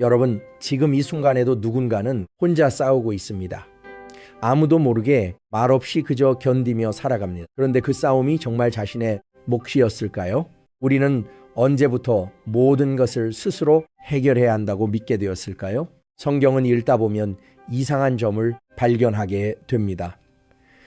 여러분, 지금 이 순간에도 누군가는 혼자 싸우고 있습니다. 아무도 모르게 말없이 그저 견디며 살아갑니다. 그런데 그 싸움이 정말 자신의 몫이었을까요? 우리는 언제부터 모든 것을 스스로 해결해야 한다고 믿게 되었을까요? 성경은 읽다 보면 이상한 점을 발견하게 됩니다.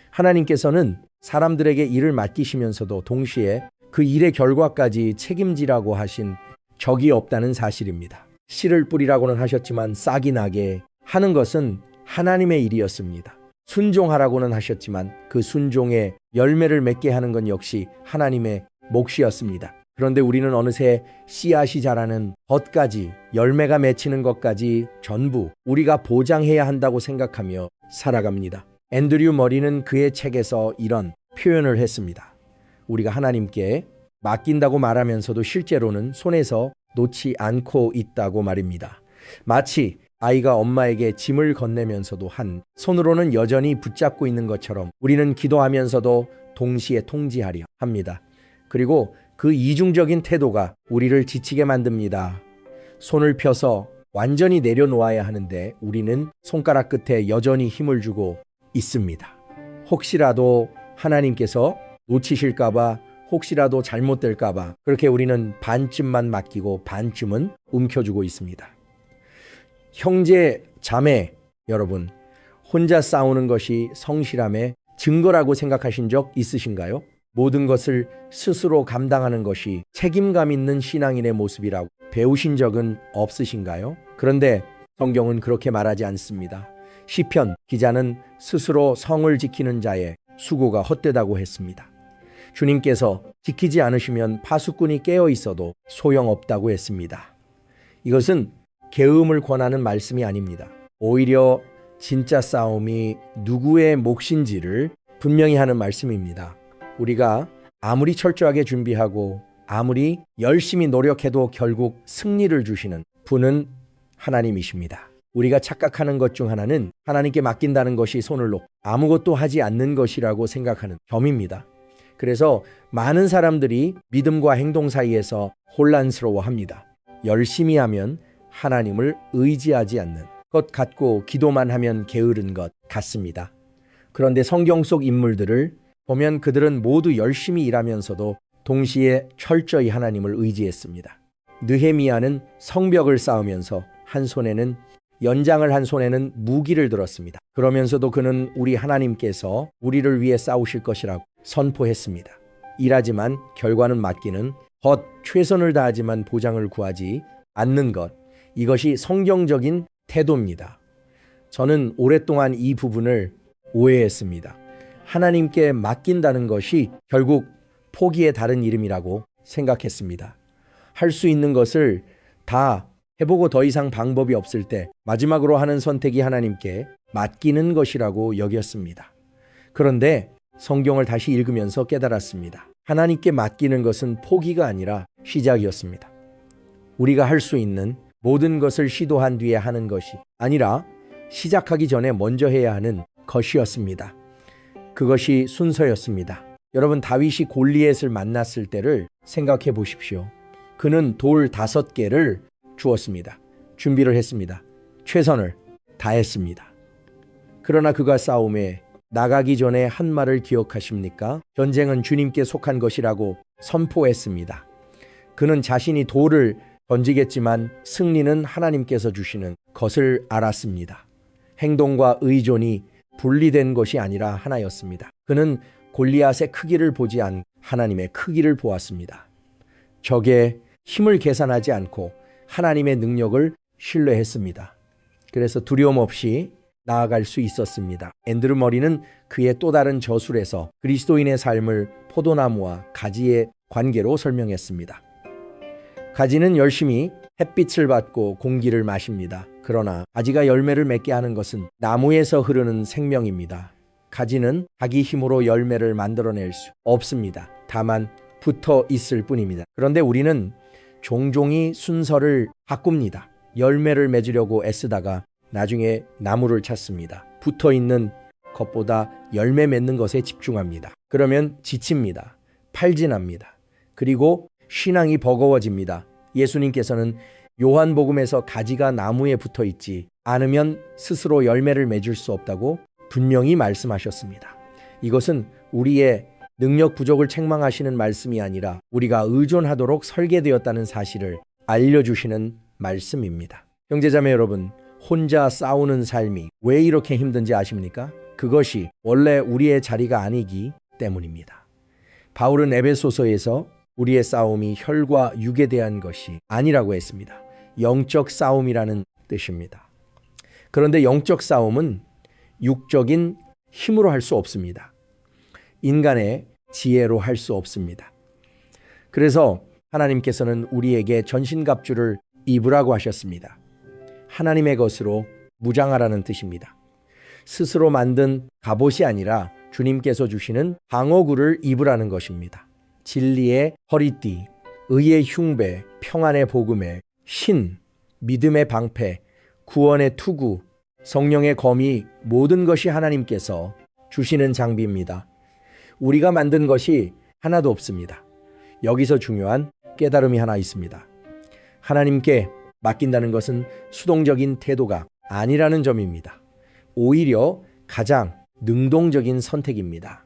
하나님께서는 사람들에게 일을 맡기시면서도 동시에 그 일의 결과까지 책임지라고 하신 적이 없다는 사실입니다. 씨를 뿌리라고는 하셨지만 싹이 나게 하는 것은 하나님의 일이었습니다. 순종하라고는 하셨지만 그 순종의 열매를 맺게 하는 건 역시 하나님의 몫이었습니다. 그런데 우리는 어느새 씨앗이 자라는 것까지, 열매가 맺히는 것까지 전부 우리가 보장해야 한다고 생각하며 살아갑니다. 앤드류 머리는 그의 책에서 이런 표현을 했습니다. 우리가 하나님께 맡긴다고 말하면서도 실제로는 손에서 놓지 않고 있다고 말입니다. 마치 아이가 엄마에게 짐을 건네면서도 한 손으로는 여전히 붙잡고 있는 것처럼 우리는 기도하면서도 동시에 통지하려 합니다. 그리고 그 이중적인 태도가 우리를 지치게 만듭니다. 손을 펴서 완전히 내려놓아야 하는데 우리는 손가락 끝에 여전히 힘을 주고 있습니다. 혹시라도 하나님께서 놓치실까봐, 혹시라도 잘못될까봐 그렇게 우리는 반쯤만 맡기고 반쯤은 움켜쥐고 있습니다. 형제, 자매 여러분, 혼자 싸우는 것이 성실함의 증거라고 생각하신 적 있으신가요? 모든 것을 스스로 감당하는 것이 책임감 있는 신앙인의 모습이라고 배우신 적은 없으신가요? 그런데 성경은 그렇게 말하지 않습니다. 시편 기자는 스스로 성을 지키는 자의 수고가 헛되다고 했습니다. 주님께서 지키지 않으시면 파수꾼이 깨어 있어도 소용없다고 했습니다. 이것은 계음을 권하는 말씀이 아닙니다. 오히려 진짜 싸움이 누구의 몫인지를 분명히 하는 말씀입니다. 우리가 아무리 철저하게 준비하고 아무리 열심히 노력해도 결국 승리를 주시는 분은 하나님이십니다. 우리가 착각하는 것 중 하나는 하나님께 맡긴다는 것이 손을 놓고 아무것도 하지 않는 것이라고 생각하는 점입니다. 그래서 많은 사람들이 믿음과 행동 사이에서 혼란스러워합니다. 열심히 하면 하나님을 의지하지 않는 것 같고 기도만 하면 게으른 것 같습니다. 그런데 성경 속 인물들을 보면 그들은 모두 열심히 일하면서도 동시에 철저히 하나님을 의지했습니다. 느헤미야는 성벽을 쌓으면서 한 손에는 연장을 한 손에는 무기를 들었습니다. 그러면서도 그는 우리 하나님께서 우리를 위해 싸우실 것이라고 선포했습니다. 일하지만 결과는 맡기는 것, 최선을 다하지만 보장을 구하지 않는 것, 이것이 성경적인 태도입니다. 저는 오랫동안 이 부분을 오해했습니다. 하나님께 맡긴다는 것이 결국 포기의 다른 이름이라고 생각했습니다. 할 수 있는 것을 다 해보고 더 이상 방법이 없을 때 마지막으로 하는 선택이 하나님께 맡기는 것이라고 여겼습니다. 그런데 성경을 다시 읽으면서 깨달았습니다. 하나님께 맡기는 것은 포기가 아니라 시작이었습니다. 우리가 할 수 있는 모든 것을 시도한 뒤에 하는 것이 아니라 시작하기 전에 먼저 해야 하는 것이었습니다. 그것이 순서였습니다. 여러분, 다윗이 골리앗을 만났을 때를 생각해 보십시오. 그는 돌 5개를 주었습니다. 준비를 했습니다. 최선을 다했습니다. 그러나 그가 싸움에 나가기 전에 한 말을 기억하십니까? 전쟁은 주님께 속한 것이라고 선포했습니다. 그는 자신이 돌을 던지겠지만 승리는 하나님께서 주시는 것을 알았습니다. 행동과 의존이 분리된 것이 아니라 하나였습니다. 그는 골리앗의 크기를 보지 않고 하나님의 크기를 보았습니다. 적의 힘을 계산하지 않고 하나님의 능력을 신뢰했습니다. 그래서 두려움 없이 나아갈 수 있었습니다. 앤드류 머리는 그의 또 다른 저술에서 그리스도인의 삶을 포도나무와 가지의 관계로 설명했습니다. 가지는 열심히 햇빛을 받고 공기를 마십니다. 그러나 가지가 열매를 맺게 하는 것은 나무에서 흐르는 생명입니다. 가지는 자기 힘으로 열매를 만들어낼 수 없습니다. 다만 붙어 있을 뿐입니다. 그런데 우리는 종종이 순서를 바꿉니다. 열매를 맺으려고 애쓰다가 나중에 나무를 찾습니다. 붙어 있는 것보다 열매 맺는 것에 집중합니다. 그러면 지칩니다. 팔진합니다. 그리고 신앙이 버거워집니다. 예수님께서는 요한복음에서 가지가 나무에 붙어 있지 않으면 스스로 열매를 맺을 수 없다고 분명히 말씀하셨습니다. 이것은 우리의 능력 부족을 책망하시는 말씀이 아니라 우리가 의존하도록 설계되었다는 사실을 알려주시는 말씀입니다. 형제자매 여러분, 혼자 싸우는 삶이 왜 이렇게 힘든지 아십니까? 그것이 원래 우리의 자리가 아니기 때문입니다. 바울은 에베소서에서 우리의 싸움이 혈과 육에 대한 것이 아니라고 했습니다. 영적 싸움이라는 뜻입니다. 그런데 영적 싸움은 육적인 힘으로 할 수 없습니다. 인간의 지혜로 할 수 없습니다. 그래서 하나님께서는 우리에게 전신갑주를 입으라고 하셨습니다. 하나님의 것으로 무장하라는 뜻입니다. 스스로 만든 갑옷이 아니라 주님께서 주시는 방어구를 입으라는 것입니다. 진리의 허리띠, 의의 흉배, 평안의 복음의 신, 믿음의 방패, 구원의 투구, 성령의 검이 모든 것이 하나님께서 주시는 장비입니다. 우리가 만든 것이 하나도 없습니다. 여기서 중요한 깨달음이 하나 있습니다. 하나님께 맡긴다는 것은 수동적인 태도가 아니라는 점입니다. 오히려 가장 능동적인 선택입니다.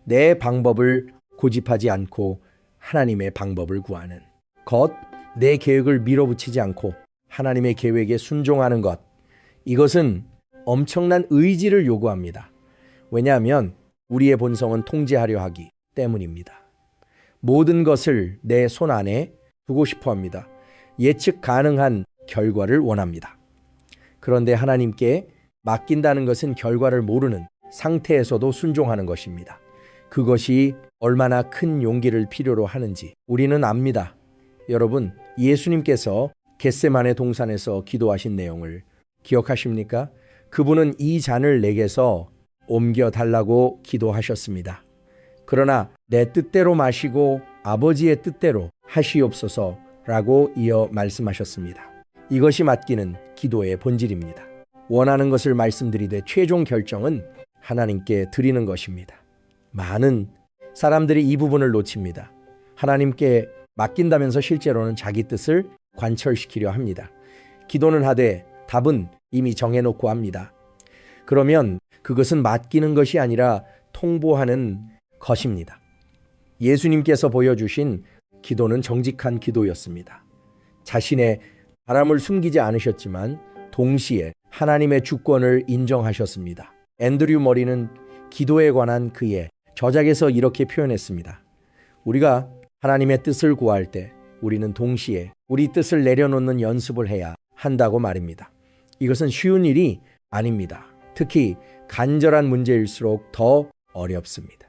내 방법을 고집하지 않고 하나님의 방법을 구하는 것, 내 계획을 밀어붙이지 않고 하나님의 계획에 순종하는 것, 이것은 엄청난 의지를 요구합니다. 왜냐하면 우리의 본성은 통제하려 하기 때문입니다. 모든 것을 내 손 안에 두고 싶어 합니다. 예측 가능한 결과를 원합니다. 그런데 하나님께 맡긴다는 것은 결과를 모르는 상태에서도 순종하는 것입니다. 그것이 얼마나 큰 용기를 필요로 하는지 우리는 압니다. 여러분, 예수님께서 겟세마네 동산에서 기도하신 내용을 기억하십니까? 그분은 이 잔을 내게서 옮겨달라고 기도하셨습니다. 그러나 내 뜻대로 마시고 아버지의 뜻대로 하시옵소서라고 이어 말씀하셨습니다. 이것이 맡기는 기도의 본질입니다. 원하는 것을 말씀드리되 최종 결정은 하나님께 드리는 것입니다. 많은 사람들이 이 부분을 놓칩니다. 하나님께 맡긴다면서 실제로는 자기 뜻을 관철시키려 합니다. 기도는 하되 답은 이미 정해놓고 합니다. 그러면 그것은 맡기는 것이 아니라 통보하는 것입니다. 예수님께서 보여주신 기도는 정직한 기도였습니다. 자신의 바람을 숨기지 않으셨지만 동시에 하나님의 주권을 인정하셨습니다. 앤드류 머리는 기도에 관한 그의 저작에서 이렇게 표현했습니다. 우리가 하나님의 뜻을 구할 때 우리는 동시에 우리 뜻을 내려놓는 연습을 해야 한다고 말입니다. 이것은 쉬운 일이 아닙니다. 특히 간절한 문제일수록 더 어렵습니다.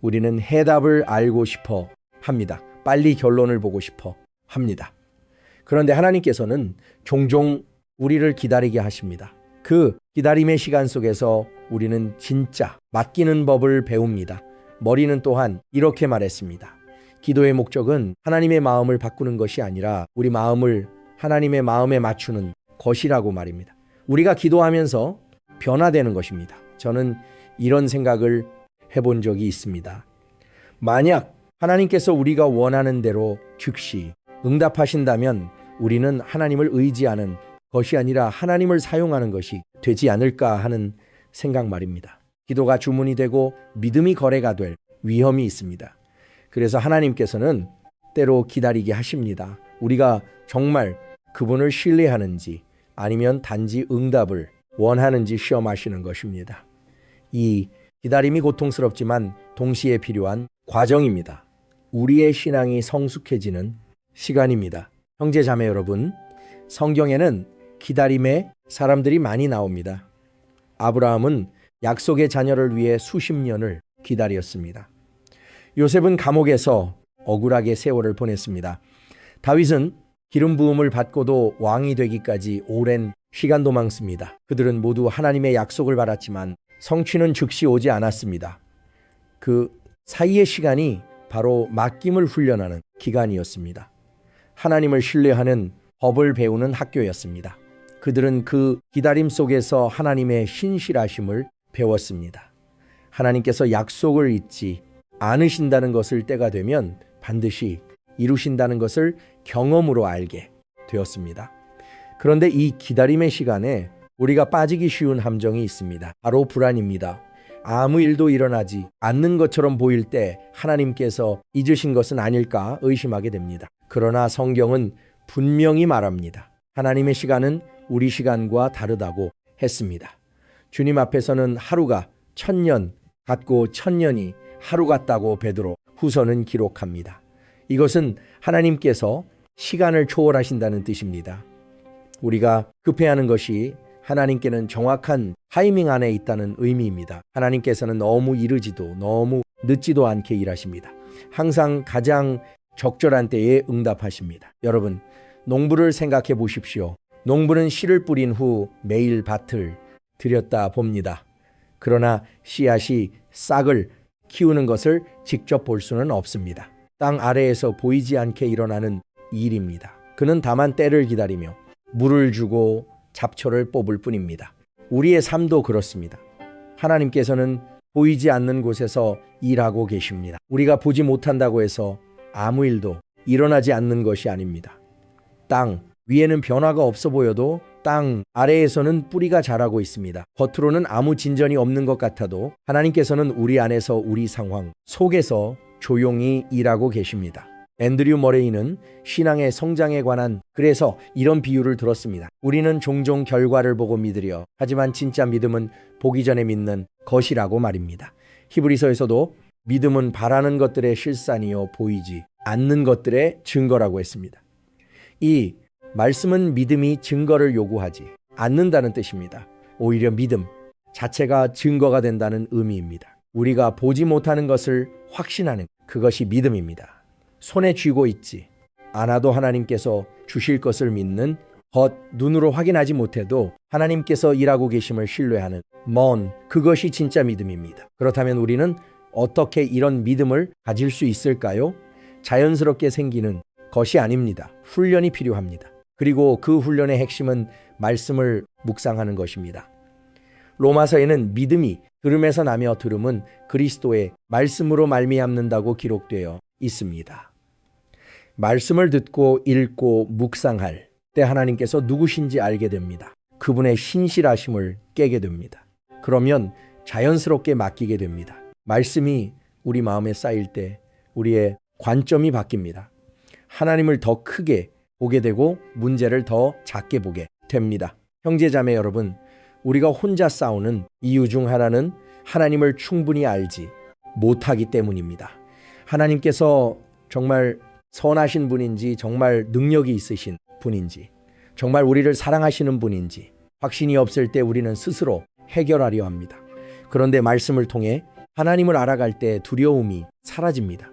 우리는 해답을 알고 싶어 합니다. 빨리 결론을 보고 싶어 합니다. 그런데 하나님께서는 종종 우리를 기다리게 하십니다. 그 기다림의 시간 속에서 우리는 진짜 맡기는 법을 배웁니다. 머리는 또한 이렇게 말했습니다. 기도의 목적은 하나님의 마음을 바꾸는 것이 아니라 우리 마음을 하나님의 마음에 맞추는 것이라고 말입니다. 우리가 기도하면서 변화되는 것입니다. 저는 이런 생각을 해본 적이 있습니다. 만약 하나님께서 우리가 원하는 대로 즉시 응답하신다면 우리는 하나님을 의지하는 것이 아니라 하나님을 사용하는 것이 되지 않을까 하는 생각 말입니다. 기도가 주문이 되고 믿음이 거래가 될 위험이 있습니다. 그래서 하나님께서는 때로 기다리게 하십니다. 우리가 정말 그분을 신뢰하는지 아니면 단지 응답을 원하는지 시험하시는 것입니다. 이 기다림이 고통스럽지만 동시에 필요한 과정입니다. 우리의 신앙이 성숙해지는 시간입니다. 형제 자매 여러분, 성경에는 기다림의 사람들이 많이 나옵니다. 아브라함은 약속의 자녀를 위해 수십 년을 기다렸습니다. 요셉은 감옥에서 억울하게 세월을 보냈습니다. 다윗은 기름 부음을 받고도 왕이 되기까지 오랜 시간도 많습니다. 그들은 모두 하나님의 약속을 받았지만 성취는 즉시 오지 않았습니다. 그 사이의 시간이 바로 맡김을 훈련하는 기간이었습니다. 하나님을 신뢰하는 법을 배우는 학교였습니다. 그들은 그 기다림 속에서 하나님의 신실하심을 배웠습니다. 하나님께서 약속을 잊지 않으신다는 것을 때가 되면 반드시 이루신다는 것을 경험으로 알게 되었습니다. 그런데 이 기다림의 시간에 우리가 빠지기 쉬운 함정이 있습니다. 바로 불안입니다. 아무 일도 일어나지 않는 것처럼 보일 때 하나님께서 잊으신 것은 아닐까 의심하게 됩니다. 그러나 성경은 분명히 말합니다. 하나님의 시간은 우리 시간과 다르다고 했습니다. 주님 앞에서는 하루가 1000년 같고 1000년이 하루 같다고 베드로 후서는 기록합니다. 이것은 하나님께서 시간을 초월하신다는 뜻입니다. 우리가 급해하는 것이 하나님께는 정확한 타이밍 안에 있다는 의미입니다. 하나님께서는 너무 이르지도 너무 늦지도 않게 일하십니다. 항상 가장 적절한 때에 응답하십니다. 여러분, 농부를 생각해 보십시오. 농부는 씨를 뿌린 후 매일 밭을 들였다 봅니다. 그러나 씨앗이 싹을 키우는 것을 직접 볼 수는 없습니다. 땅 아래에서 보이지 않게 일어나는 일입니다. 그는 다만 때를 기다리며 물을 주고 잡초를 뽑을 뿐입니다. 우리의 삶도 그렇습니다. 하나님께서는 보이지 않는 곳에서 일하고 계십니다. 우리가 보지 못한다고 해서 아무 일도 일어나지 않는 것이 아닙니다. 땅 위에는 변화가 없어 보여도 땅 아래에서는 뿌리가 자라고 있습니다. 겉으로는 아무 진전이 없는 것 같아도 하나님께서는 우리 안에서 우리 상황 속에서 조용히 일하고 계십니다. 앤드류 머레이는 신앙의 성장에 관한 그래서 이런 비유를 들었습니다. 우리는 종종 결과를 보고 믿으려 하지만 진짜 믿음은 보기 전에 믿는 것이라고 말입니다. 히브리서에서도 믿음은 바라는 것들의 실산이요 보이지 않는 것들의 증거라고 했습니다. 이 말씀은 믿음이 증거를 요구하지 않는다는 뜻입니다. 오히려 믿음 자체가 증거가 된다는 의미입니다. 우리가 보지 못하는 것을 확신하는 그것이 믿음입니다. 손에 쥐고 있지 않아도 하나님께서 주실 것을 믿는 눈으로 확인하지 못해도 하나님께서 일하고 계심을 신뢰하는 그것이 진짜 믿음입니다. 그렇다면 우리는 어떻게 이런 믿음을 가질 수 있을까요? 자연스럽게 생기는 것이 아닙니다. 훈련이 필요합니다. 그리고 그 훈련의 핵심은 말씀을 묵상하는 것입니다. 로마서에는 믿음이 들음에서 나며 들음은 그리스도의 말씀으로 말미암는다고 기록되어 있습니다. 말씀을 듣고 읽고 묵상할 때 하나님께서 누구신지 알게 됩니다. 그분의 신실하심을 깨게 됩니다. 그러면 자연스럽게 맡기게 됩니다. 말씀이 우리 마음에 쌓일 때 우리의 관점이 바뀝니다. 하나님을 더 크게 보게 되고 문제를 더 작게 보게 됩니다. 형제자매 여러분, 우리가 혼자 싸우는 이유 중 하나는 하나님을 충분히 알지 못하기 때문입니다. 하나님께서 정말 선하신 분인지 정말 능력이 있으신 분인지 정말 우리를 사랑하시는 분인지 확신이 없을 때 우리는 스스로 해결하려 합니다. 그런데 말씀을 통해 하나님을 알아갈 때 두려움이 사라집니다.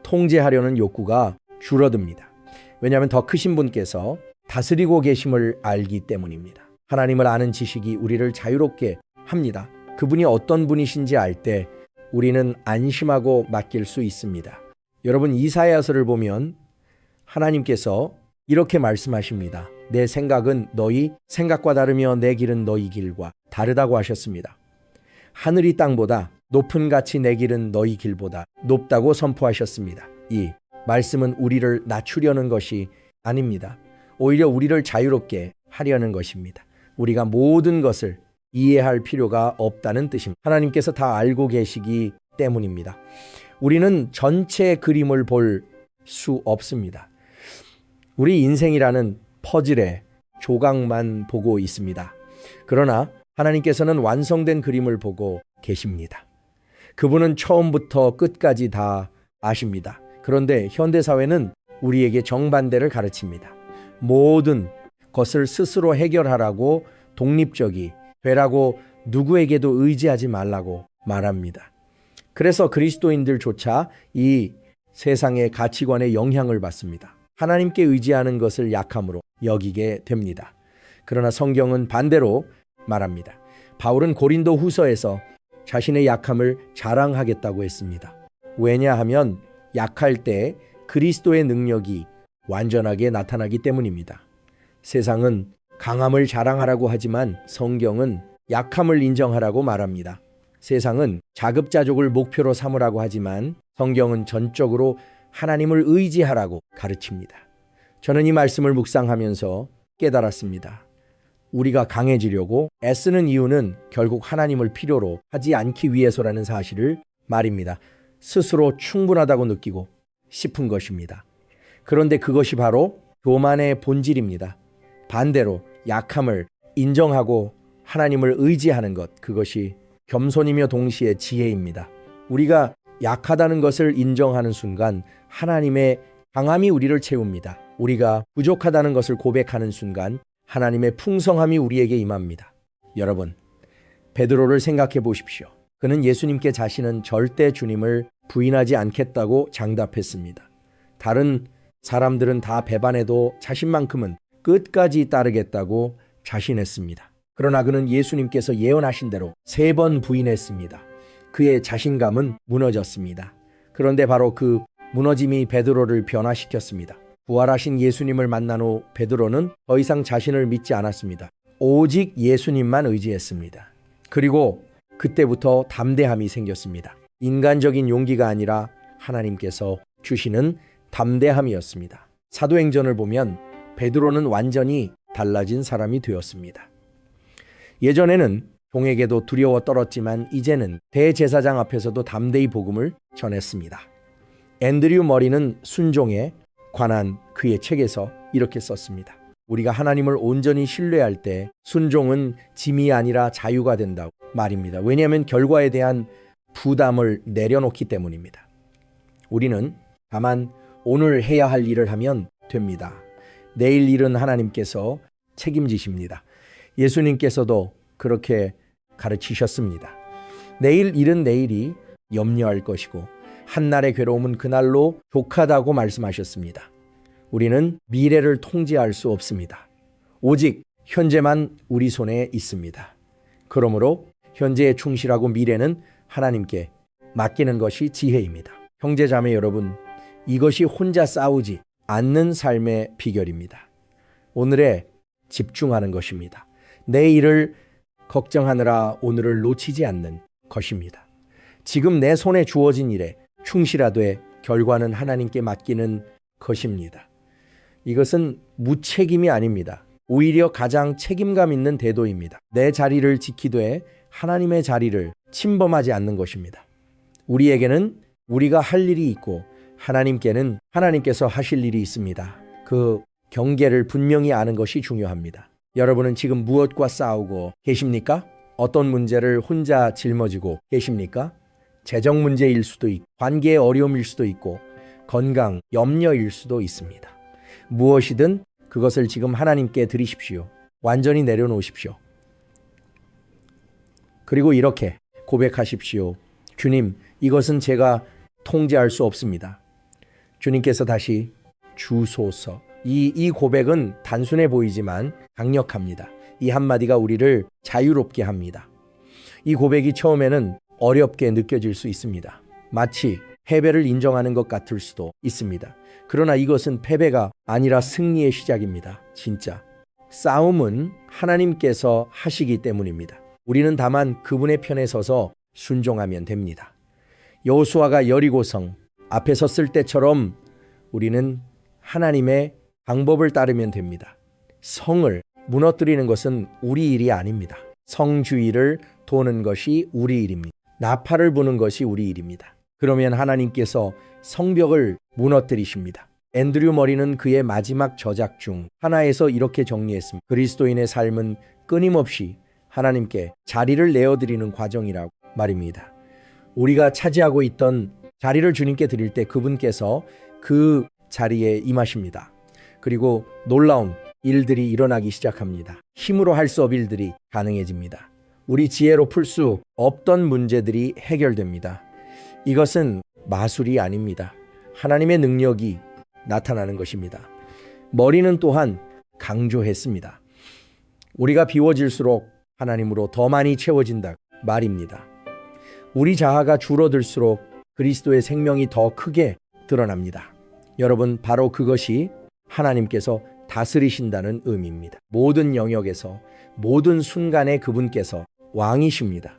통제하려는 욕구가 줄어듭니다. 왜냐하면 더 크신 분께서 다스리고 계심을 알기 때문입니다. 하나님을 아는 지식이 우리를 자유롭게 합니다. 그분이 어떤 분이신지 알 때 우리는 안심하고 맡길 수 있습니다. 여러분, 이사야서를 보면 하나님께서 이렇게 말씀하십니다. 내 생각은 너희 생각과 다르며 내 길은 너희 길과 다르다고 하셨습니다. 하늘이 땅보다 높은 같이 내 길은 너희 길보다 높다고 선포하셨습니다. 이 말씀은 우리를 낮추려는 것이 아닙니다. 오히려 우리를 자유롭게 하려는 것입니다. 우리가 모든 것을 이해할 필요가 없다는 뜻입니다. 하나님께서 다 알고 계시기 때문입니다. 우리는 전체 그림을 볼 수 없습니다. 우리 인생이라는 퍼즐의 조각만 보고 있습니다. 그러나 하나님께서는 완성된 그림을 보고 계십니다. 그분은 처음부터 끝까지 다 아십니다. 그런데 현대사회는 우리에게 정반대를 가르칩니다. 모든 것을 스스로 해결하라고 독립적이 되라고 누구에게도 의지하지 말라고 말합니다. 그래서 그리스도인들조차 이 세상의 가치관에 영향을 받습니다. 하나님께 의지하는 것을 약함으로 여기게 됩니다. 그러나 성경은 반대로 말합니다. 바울은 고린도 후서에서 자신의 약함을 자랑하겠다고 했습니다. 왜냐하면 약할 때 그리스도의 능력이 완전하게 나타나기 때문입니다. 세상은 강함을 자랑하라고 하지만 성경은 약함을 인정하라고 말합니다. 세상은 자급자족을 목표로 삼으라고 하지만 성경은 전적으로 하나님을 의지하라고 가르칩니다. 저는 이 말씀을 묵상하면서 깨달았습니다. 우리가 강해지려고 애쓰는 이유는 결국 하나님을 필요로 하지 않기 위해서라는 사실을 말입니다. 스스로 충분하다고 느끼고 싶은 것입니다. 그런데 그것이 바로 교만의 본질입니다. 반대로 약함을 인정하고 하나님을 의지하는 것, 그것이 겸손이며 동시에 지혜입니다. 우리가 약하다는 것을 인정하는 순간 하나님의 강함이 우리를 채웁니다. 우리가 부족하다는 것을 고백하는 순간 하나님의 풍성함이 우리에게 임합니다. 여러분, 베드로를 생각해 보십시오. 그는 예수님께 자신은 절대 주님을 부인하지 않겠다고 장답했습니다. 다른 사람들은 다 배반해도 자신만큼은 끝까지 따르겠다고 자신했습니다. 그러나 그는 예수님께서 예언하신 대로 3번 부인했습니다. 그의 자신감은 무너졌습니다. 그런데 바로 그 무너짐이 베드로를 변화시켰습니다. 부활하신 예수님을 만난 후 베드로는 더 이상 자신을 믿지 않았습니다. 오직 예수님만 의지했습니다. 그리고 그때부터 담대함이 생겼습니다. 인간적인 용기가 아니라 하나님께서 주시는 담대함이었습니다. 사도행전을 보면 베드로는 완전히 달라진 사람이 되었습니다. 예전에는 종에게도 두려워 떨었지만 이제는 대제사장 앞에서도 담대히 복음을 전했습니다. 앤드류 머리는 순종에 관한 그의 책에서 이렇게 썼습니다. 우리가 하나님을 온전히 신뢰할 때 순종은 짐이 아니라 자유가 된다고 말입니다. 왜냐하면 결과에 대한 부담을 내려놓기 때문입니다. 우리는 다만 오늘 해야 할 일을 하면 됩니다. 내일 일은 하나님께서 책임지십니다. 예수님께서도 그렇게 가르치셨습니다. 내일 일은 내일이 염려할 것이고 한날의 괴로움은 그날로 족하다고 말씀하셨습니다. 우리는 미래를 통제할 수 없습니다. 오직 현재만 우리 손에 있습니다. 그러므로 현재에 충실하고 미래는 하나님께 맡기는 것이 지혜입니다. 형제자매 여러분, 이것이 혼자 싸우지 않는 삶의 비결입니다. 오늘에 집중하는 것입니다. 내일을 걱정하느라 오늘을 놓치지 않는 것입니다. 지금 내 손에 주어진 일에 충실하되 결과는 하나님께 맡기는 것입니다. 이것은 무책임이 아닙니다. 오히려 가장 책임감 있는 태도입니다. 내 자리를 지키되 하나님의 자리를 침범하지 않는 것입니다. 우리에게는 우리가 할 일이 있고 하나님께는 하나님께서 하실 일이 있습니다. 그 경계를 분명히 아는 것이 중요합니다. 여러분은 지금 무엇과 싸우고 계십니까? 어떤 문제를 혼자 짊어지고 계십니까? 재정 문제일 수도 있고 관계의 어려움일 수도 있고 건강, 염려일 수도 있습니다. 무엇이든 그것을 지금 하나님께 드리십시오. 완전히 내려놓으십시오. 그리고 이렇게 고백하십시오. 주님, 이것은 제가 통제할 수 없습니다. 주님께서 다시 주소서. 이 고백은 단순해 보이지만 강력합니다. 이 한마디가 우리를 자유롭게 합니다. 이 고백이 처음에는 어렵게 느껴질 수 있습니다. 마치 패배를 인정하는 것 같을 수도 있습니다. 그러나 이것은 패배가 아니라 승리의 시작입니다. 진짜. 싸움은 하나님께서 하시기 때문입니다. 우리는 다만 그분의 편에 서서 순종하면 됩니다. 여호수아가 여리고성 앞에 섰을 때처럼 우리는 하나님의 방법을 따르면 됩니다. 성을 무너뜨리는 것은 우리 일이 아닙니다. 성 주위를 도는 것이 우리 일입니다. 나팔을 부는 것이 우리 일입니다. 그러면 하나님께서 성벽을 무너뜨리십니다. 앤드류 머리는 그의 마지막 저작 중 하나에서 이렇게 정리했습니다. 그리스도인의 삶은 끊임없이 하나님께 자리를 내어드리는 과정이라고 말입니다. 우리가 차지하고 있던 자리를 주님께 드릴 때 그분께서 그 자리에 임하십니다. 그리고 놀라운 일들이 일어나기 시작합니다. 힘으로 할 수 없는 일들이 가능해집니다. 우리 지혜로 풀 수 없던 문제들이 해결됩니다. 이것은 마술이 아닙니다. 하나님의 능력이 나타나는 것입니다. 머리는 또한 강조했습니다. 우리가 비워질수록 하나님으로 더 많이 채워진다 말입니다. 우리 자아가 줄어들수록 그리스도의 생명이 더 크게 드러납니다. 여러분, 바로 그것이 하나님께서 다스리신다는 의미입니다. 모든 영역에서 모든 순간에 그분께서 왕이십니다.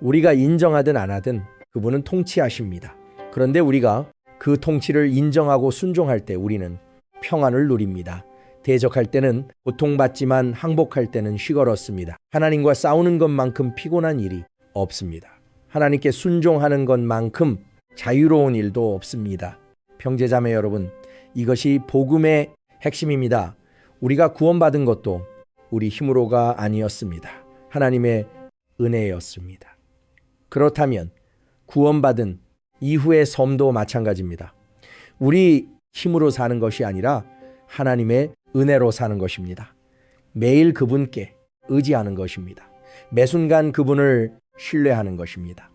우리가 인정하든 안 하든 그분은 통치하십니다. 그런데 우리가 그 통치를 인정하고 순종할 때 우리는 평안을 누립니다. 대적할 때는 고통받지만 항복할 때는 쉬걸었습니다. 하나님과 싸우는 것만큼 피곤한 일이 없습니다. 하나님께 순종하는 것만큼 자유로운 일도 없습니다. 형제자매 여러분, 이것이 복음의 핵심입니다. 우리가 구원받은 것도 우리 힘으로가 아니었습니다. 하나님의 은혜였습니다. 그렇다면 구원받은 이후의 삶도 마찬가지입니다. 우리 힘으로 사는 것이 아니라 하나님의 은혜로 사는 것입니다. 매일 그분께 의지하는 것입니다. 매 순간 그분을 신뢰하는 것입니다.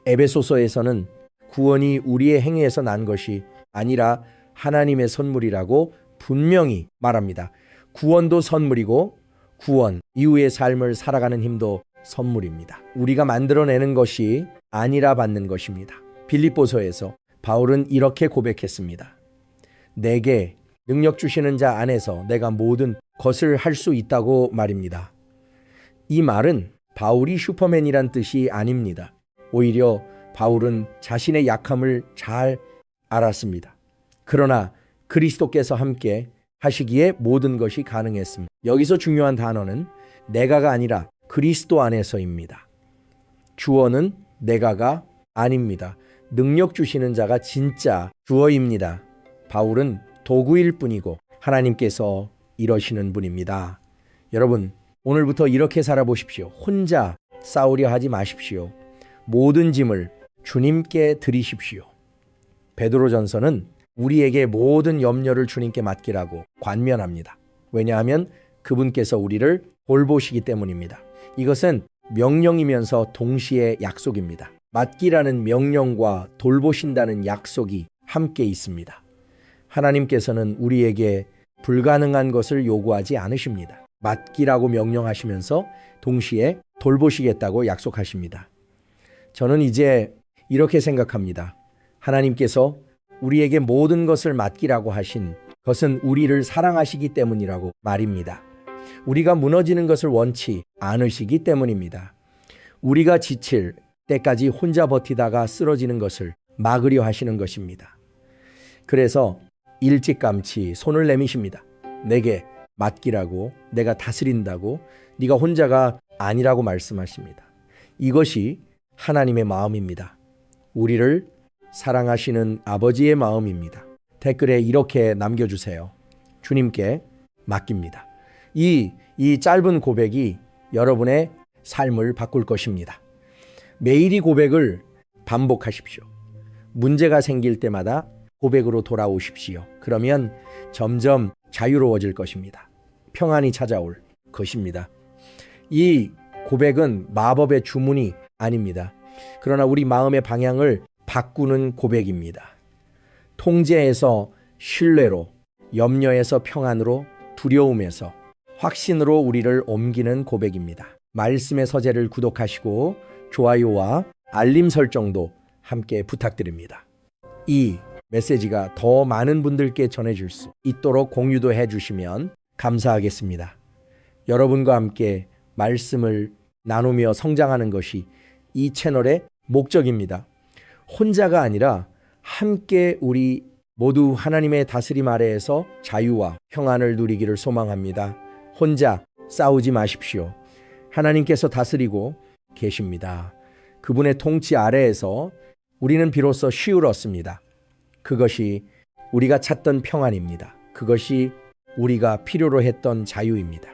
에베소서에서는 구원이 우리의 행위에서 난 것이 아니라 하나님의 선물이라고 분명히 말합니다. 구원도 선물이고 구원 이후의 삶을 살아가는 힘도 선물입니다. 우리가 만들어내는 것이 아니라 받는 것입니다. 빌립보서에서 바울은 이렇게 고백했습니다. 내게 능력 주시는 자 안에서 내가 모든 것을 할 수 있다고 말입니다. 이 말은 바울이 슈퍼맨이란 뜻이 아닙니다. 오히려 바울은 자신의 약함을 잘 알았습니다. 그러나 그리스도께서 함께 하시기에 모든 것이 가능했습니다. 여기서 중요한 단어는 내가가 아니라 그리스도 안에서입니다. 주어는 내가가 아닙니다. 능력 주시는 자가 진짜 주어입니다. 바울은 도구일 뿐이고 하나님께서 이러시는 분입니다. 여러분, 오늘부터 이렇게 살아보십시오. 혼자 싸우려 하지 마십시오. 모든 짐을 주님께 드리십시오. 베드로전서는 우리에게 모든 염려를 주님께 맡기라고 권면합니다. 왜냐하면 그분께서 우리를 돌보시기 때문입니다. 이것은 명령이면서 동시에 약속입니다. 맡기라는 명령과 돌보신다는 약속이 함께 있습니다. 하나님께서는 우리에게 불가능한 것을 요구하지 않으십니다. 맡기라고 명령하시면서 동시에 돌보시겠다고 약속하십니다. 저는 이제 이렇게 생각합니다. 하나님께서 우리에게 모든 것을 맡기라고 하신 것은 우리를 사랑하시기 때문이라고 말입니다. 우리가 무너지는 것을 원치 않으시기 때문입니다. 우리가 지칠 때까지 혼자 버티다가 쓰러지는 것을 막으려 하시는 것입니다. 그래서 일찌감치 손을 내미십니다. 내게 맡기라고, 내가 다스린다고, 네가 혼자가 아니라고 말씀하십니다. 이것이 하나님의 마음입니다. 우리를 사랑하시는 아버지의 마음입니다. 댓글에 이렇게 남겨주세요. 주님께 맡깁니다. 이 짧은 고백이 여러분의 삶을 바꿀 것입니다. 매일 이 고백을 반복하십시오. 문제가 생길 때마다 고백으로 돌아오십시오. 그러면 점점 자유로워질 것입니다. 평안이 찾아올 것입니다. 이 고백은 마법의 주문이 아닙니다. 그러나 우리 마음의 방향을 바꾸는 고백입니다. 통제에서 신뢰로, 염려에서 평안으로, 두려움에서 확신으로 우리를 옮기는 고백입니다. 말씀의 서재를 구독하시고 좋아요와 알림 설정도 함께 부탁드립니다. 이 메시지가 더 많은 분들께 전해질 수 있도록 공유도 해주시면 감사하겠습니다. 여러분과 함께 말씀을 나누며 성장하는 것이 이 채널의 목적입니다. 혼자가 아니라 함께 우리 모두 하나님의 다스림 아래에서 자유와 평안을 누리기를 소망합니다. 혼자 싸우지 마십시오. 하나님께서 다스리고 계십니다. 그분의 통치 아래에서 우리는 비로소 쉼을 얻습니다. 그것이 우리가 찾던 평안입니다. 그것이 우리가 필요로 했던 자유입니다.